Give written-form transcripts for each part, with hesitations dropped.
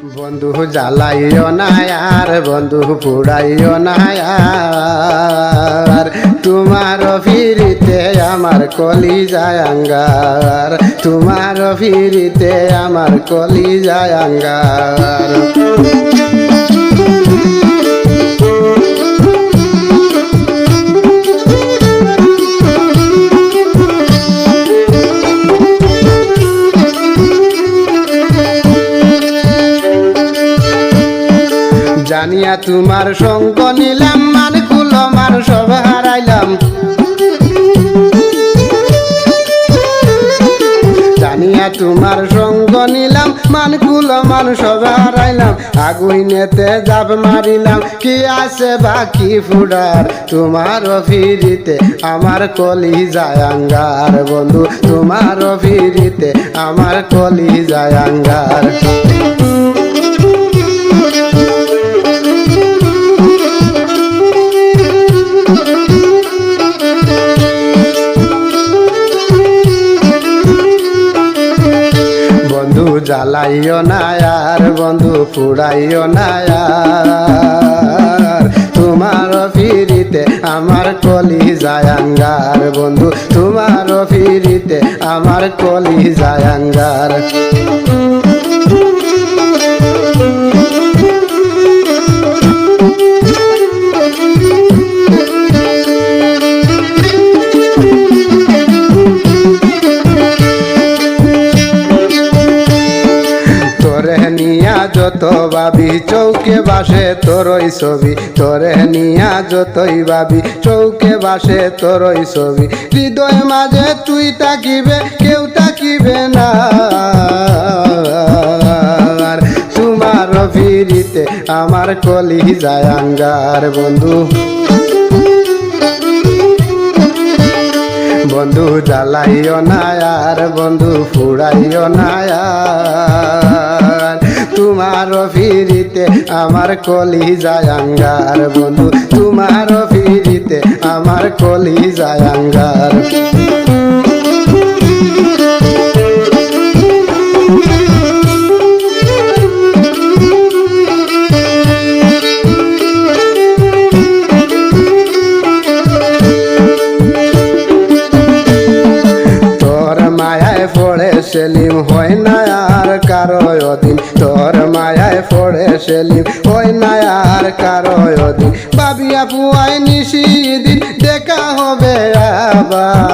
বন্ধু জ্বালাইও না আর বন্ধু পুড়াইও না আর তোমার ফিরিতে আমার কলি যায় আঙ্গার, তোমার ফিরিতে আমার কলি যায় আঙ্গার। জানিয়া তোমার সঙ্গ নিলাম, মান কুল মান সব হারাইলাম। জানিয়া তোমার সঙ্গ নিলাম, মান কুল মান সব হারাইলাম। আগুনেতে জাপ মারিলাম, কি আছে বাকি ফুডার? তোমার ফিরিতে আমার কলি যায় আঙ্গার, বন্ধু তোমার ফিরিতে আমার কলি যায় আঙ্গার। বন্ধু জ্বালাইও না আর বন্ধু পুড়াইও না আর তোমার ফিরিতে আমার কলি যায় আঙ্গার, বন্ধু তোমার ফিরিতে আমার কলি যায় আঙ্গার। যত ভাবি চৌকে বাসে তোরই ছবি, তোরে নিয়া যতই ভাবি চৌকে বাসে তোরই ছবি। হৃদয় মাঝে তুই তাকিবে কেউ তাকিবে না, তোমার ফিরিতে আমার কলি যায় আঙ্গার, বন্ধু বন্ধু জ্বালাইও না আর বন্ধু ফুড়াইও না আর তোমার ফিরিতে আমার কলি যায় আঙ্গার, বন্ধু তোমার ফিরিতে আমার কলি যায় আঙ্গার। সেলিম হয় না আর কারো অধীন, তোর মায়ায় পড়ে সেলিম হয় না আর কারো অধীন। ভাবিয়া পুয়াই নিশি দিন দেখা হবে আবার,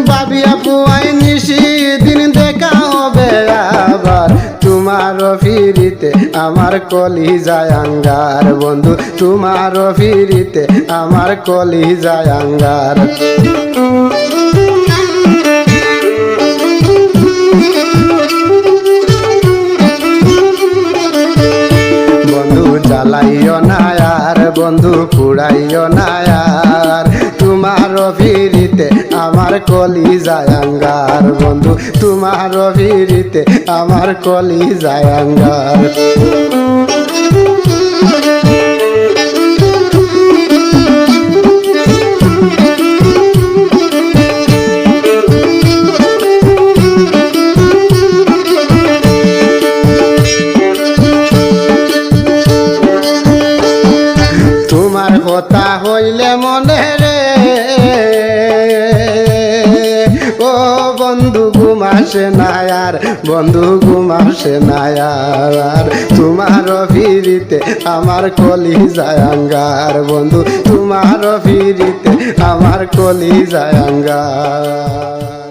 ভাবিয়া পুয়াই নিশি দিন দেখা হবে আবার। তোমার ফিরিতে আমার কলি যায় আঙ্গার, বন্ধু তোমার ফিরিতে আমার কলি যায় আঙ্গার। বন্ধু জ্বালাইও না আর বন্ধু পুড়াইও না আর তোমার ফিরিতে আমার কলি যায় আঙ্গার, বন্ধু তোমার ফিরিতে আমার কলি যায় আঙ্গার। তোমার কথা হইলে মনে রে ও বন্ধু ঘুমাসে না আর বন্ধু ঘুমাসে না আর তোমার ফিরিতে আমার কলি যায় আঙ্গার, বন্ধু তোমার ফিরিতে আমার কলি যায় আঙ্গার।